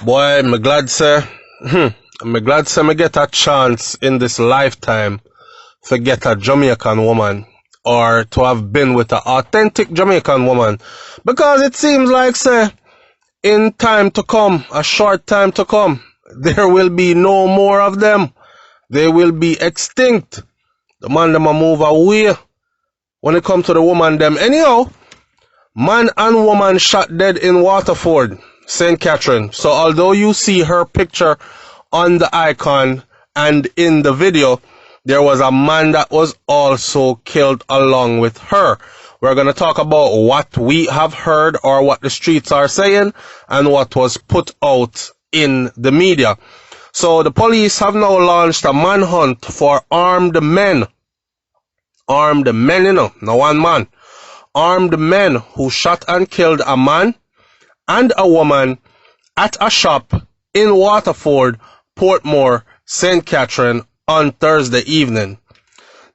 Boy, me glad say me get a chance in this lifetime to get a Jamaican woman or to have been with an authentic Jamaican woman, because it seems like say in time to come, a short time to come, there will be no more of them. They will be extinct. The man them a move away when it comes to the woman them. Anyhow, man and woman shot dead in Waterford, St. Catherine. So although you see her picture on the icon and in the video, there was a man that was also killed along with her. We're going to talk about what we have heard or what the streets are saying and what was put out in the media. So the police have now launched a manhunt for armed men. Armed men, you know, no one man. Armed men who shot and killed a man and a woman at a shop in Waterford, Portmore, St. Catherine on Thursday evening.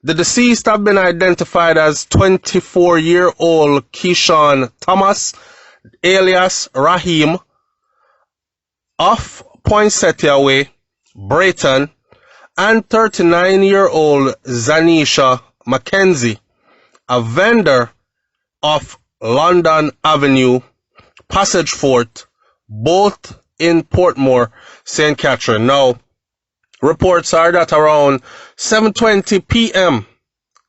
The deceased have been identified as 24-year-old Keyshawn Thomas, alias Rahim, of Poinsettia Way, Brayton, and 39-year-old Zanisha Mackenzie, a vendor of London Avenue, Passage Fort, both in Portmore, St. Catherine. Now, reports are that around 7:20 p.m.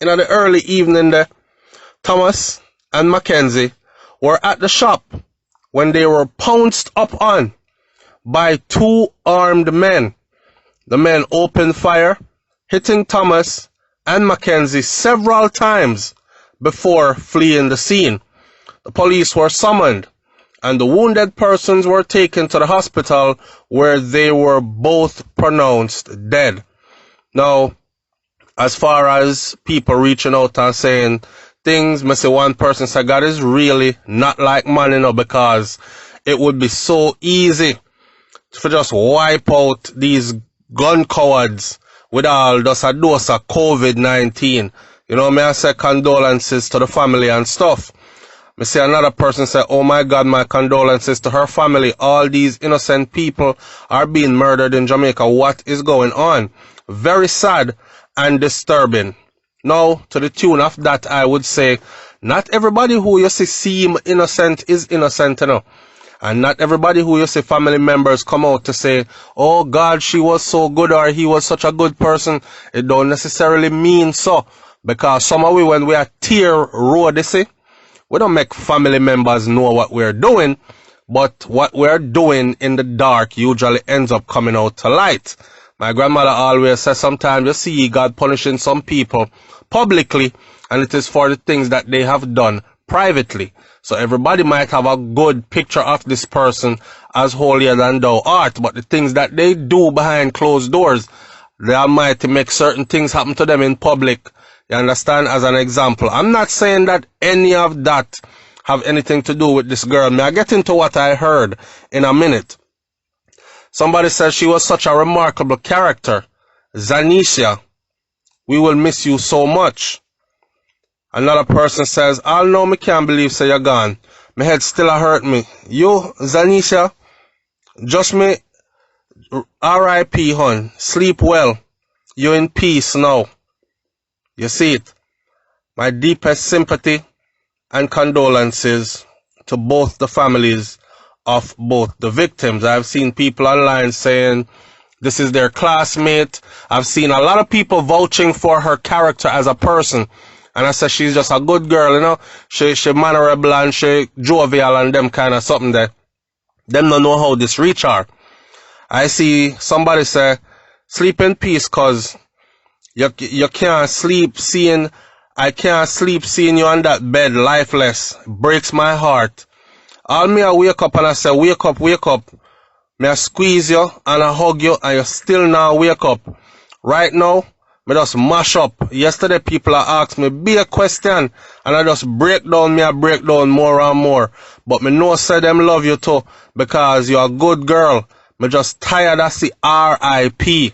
in the early evening, Thomas and Mackenzie were at the shop when they were pounced up on by two armed men. The men opened fire, hitting Thomas and Mackenzie several times before fleeing the scene. The police were summoned, and the wounded persons were taken to the hospital where they were both pronounced dead. Now, as far as people reaching out and saying things, me say one person said, God is really not like man, you know, because it would be so easy to just wipe out these gun cowards with all just a dose of COVID-19. You know, may I say condolences to the family and stuff. Me see another person say, oh my God, my condolences to her family. All these innocent people are being murdered in Jamaica. What is going on? Very sad and disturbing. Now, to the tune of that, I would say, not everybody who you see seem innocent is innocent, you know. And not everybody who you see family members come out to say, oh God, she was so good or he was such a good person. It don't necessarily mean so. Because some of we, when we are tear road, you see, we don't make family members know what we're doing, but what we're doing in the dark usually ends up coming out to light. My grandmother always says sometimes you see God punishing some people publicly, and it is for the things that they have done privately. So everybody might have a good picture of this person as holier than thou art, but the things that they do behind closed doors, the Almighty make certain things happen to them in public. You understand? As an example, I'm not saying that any of that have anything to do with this girl. May I get into what I heard in a minute? Somebody says she was such a remarkable character. Zanisha, we will miss you so much. Another person says, I know me can't believe say you're gone. My head still a hurt me. You, Zanisha, just me, R.I.P. hon. Sleep well. You in peace now. You see it. My deepest sympathy and condolences to both the families of both the victims. I've seen people online saying this is their classmate. I've seen a lot of people vouching for her character as a person. And I said she's just a good girl, you know. She mannerable and she jovial and them kind of something there. Them don't know how this reach her. I see somebody say, sleep in peace, cause you can't sleep seeing, I can't sleep seeing you on that bed lifeless. Breaks my heart. All me I wake up and I say, wake up, wake up. Me I squeeze you and I hug you and you still now wake up. Right now, me just mash up. Yesterday people asked me be a question and I just break down, me I break down more and more. But me know say them love you too because you're a good girl. Me just tired of see R.I.P.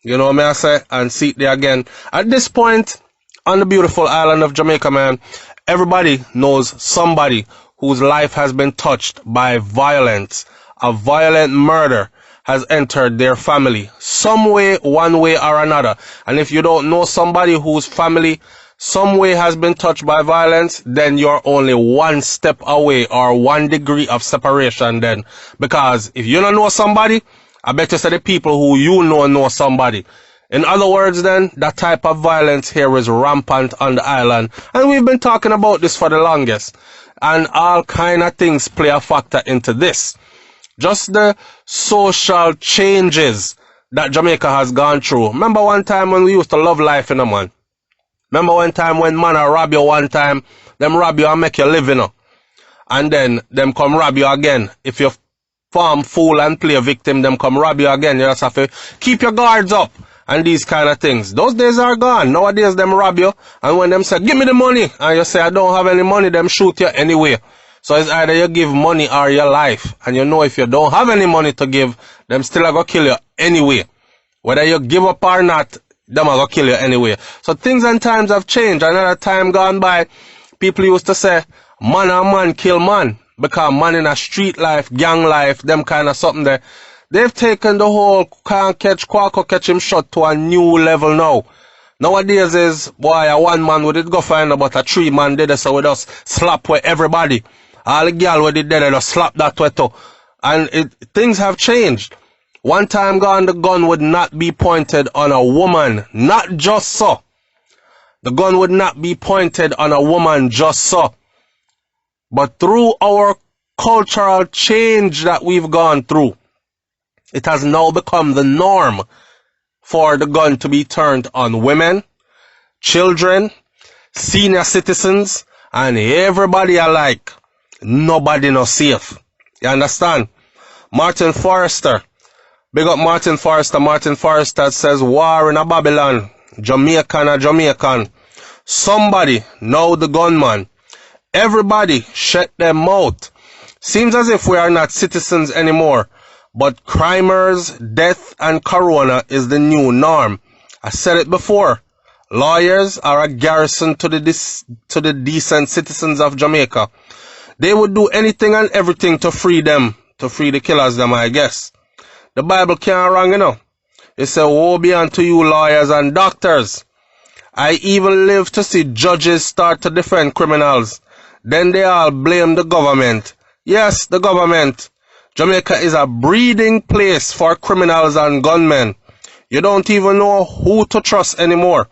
You know what I say? And see it there again. At this point, on the beautiful island of Jamaica, man, everybody knows somebody whose life has been touched by violence a violent murder has entered their family, some way, one way or another. And if you don't know somebody whose family some way has been touched by violence, then you're only one step away or 1 degree of separation then. Because if you don't know somebody, I bet you say the people who you know somebody. In other words then, that type of violence here is rampant on the island. And we've been talking about this for the longest. And all kind of things play a factor into this. Just the social changes that Jamaica has gone through. Remember one time when we used to love life, man? Remember one time when man rob you one time, them rob you and make you live, and then them come rob you again. If you farm fool and play a victim, them come rob you again. You just have to keep your guards up and these kind of things. Those days are gone. Nowadays them rob you, and when them say, give me the money, and you say, I don't have any money, them shoot you anyway. So it's either you give money or your life. And you know if you don't have any money to give, them still are going to kill you anyway. Whether you give up or not, them are going to kill you anyway. So things and times have changed. Another time gone by, people used to say, man and man kill man. Because man in a street life, gang life, them kind of something there. They've taken the whole can't catch Quaco, catch him shot to a new level now. Nowadays is, boy, a one man would it go find about a 3 man did it, so we just slap with everybody. All the girl with it did it, just slap that way too. And things have changed. One time gone, the gun would not be pointed on a woman, not just so. The gun would not be pointed on a woman just so. But through our cultural change that we've gone through, it has now become the norm for the gun to be turned on women, children, senior citizens, and everybody alike. Nobody no safe. You understand? Martin Forrester. Big up Martin Forrester. Martin Forrester says, war in a Babylon. Jamaican. Somebody know the gunman. Everybody shut their mouth. Seems as if we are not citizens anymore. But crimers, death, and corona is the new norm. I said it before. Lawyers are a garrison to the decent citizens of Jamaica. They would do anything and everything to free them, to free the killers them, I guess. The Bible can't wrong, It says, woe be unto you lawyers and doctors. I even live to see judges start to defend criminals. Then they all blame the government. Yes, the government. Jamaica is a breeding place for criminals and gunmen. You don't even know who to trust anymore.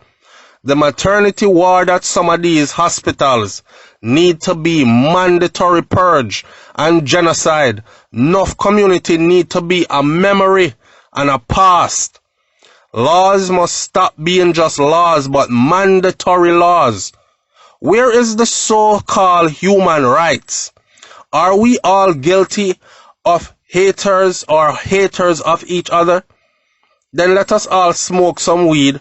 The maternity ward at some of these hospitals need to be mandatory purge and genocide. Enough community need to be a memory and a past. Laws must stop being just laws, but mandatory laws. Where is the so-called human rights? Are we all guilty of haters or haters of each other? Then let us all smoke some weed,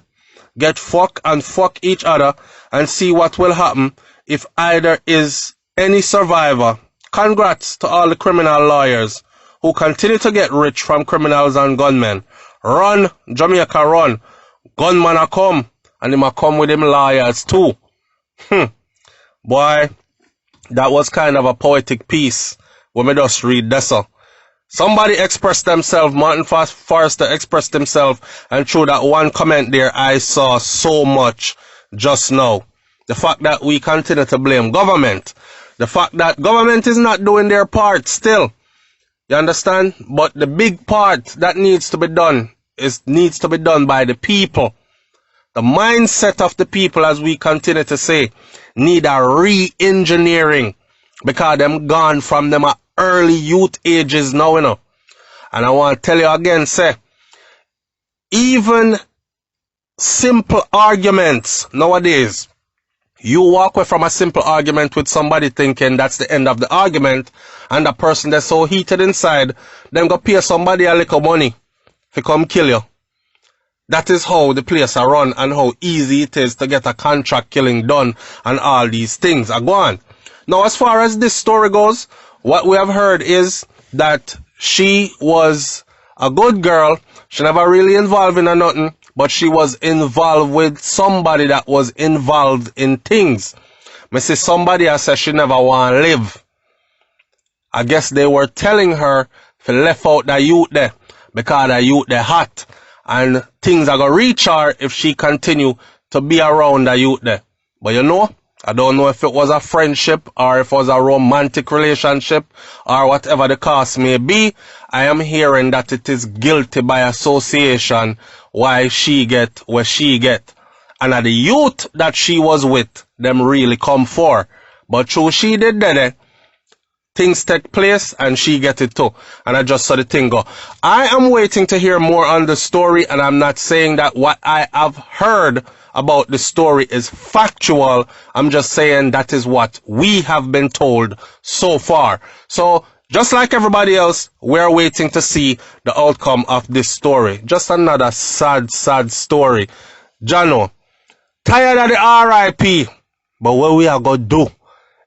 get fuck and fuck each other, and see what will happen if either is any survivor. Congrats to all the criminal lawyers who continue to get rich from criminals and gunmen. Run, Jamaica, run. Gunman a come, and him a come with him lawyers too. Boy, that was kind of a poetic piece when we just read this. Somebody expressed themselves, Martin Forrester expressed himself, and through that one comment there, I saw so much just now. The fact that we continue to blame government. The fact that government is not doing their part still. You understand? But the big part that needs to be done needs to be done by the people. The mindset of the people, as we continue to say, need a re-engineering. Because them gone from them early youth ages now, And I want to tell you again, say, even simple arguments nowadays, you walk away from a simple argument with somebody thinking that's the end of the argument, and the person that's so heated inside, them go pay somebody a little money to come kill you. That is how the place are run and how easy it is to get a contract killing done and all these things are gone. Now, as far as this story goes, what we have heard is that she was a good girl. She never really involved in nothing, but she was involved with somebody that was involved in things. Me see somebody I said she never want to live. I guess they were telling her for left out the youth there because the youth they hot and things are gonna reach her if she continue to be around the youth there. But you know, I don't know if it was a friendship or if it was a romantic relationship or whatever the case may be. I am hearing that it is guilty by association why she get what she get. And the youth that she was with, them really come for. But through she did that, things take place and she get it too. And I just saw the thing go. I am waiting to hear more on the story, and I'm not saying that what I have heard about the story is factual. I'm just saying that is what we have been told so far. So just like everybody else, we're waiting to see the outcome of this story. Just another sad, sad story. Jano, tired of the RIP, but what we are going to do?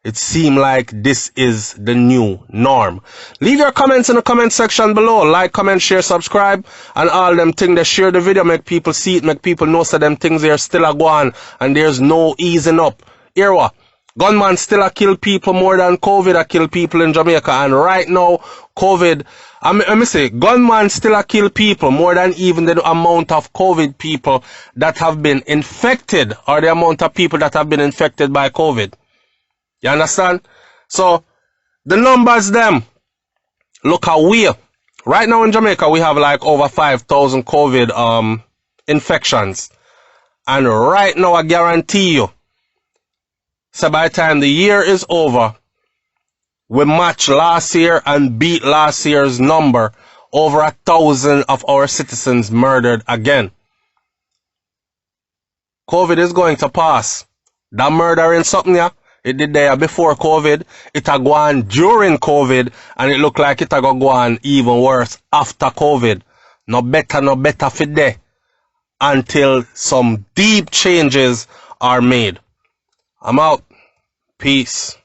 It seems like this is the new norm. Leave your comments in the comment section below. Like, comment, share, subscribe, and all them things. They share the video, make people see it, make people know so them things are still a go on, and there's no easing up. Here what? Gunman still a kill people more than COVID a kill people in Jamaica, and right now, COVID, let me say, gunman still a kill people more than even the amount of COVID people that have been infected, or the amount of people that have been infected by COVID. You understand? So, the numbers them, look how we, right now in Jamaica, we have like over 5,000 COVID infections. And right now, I guarantee you, so by the time the year is over, we match last year and beat last year's number. Over 1,000 of our citizens murdered again. COVID is going to pass. That murdering something, yeah? It did there before COVID, it had gone during COVID, and it looked like it had go on even worse after COVID. No better for there until some deep changes are made. I'm out. Peace.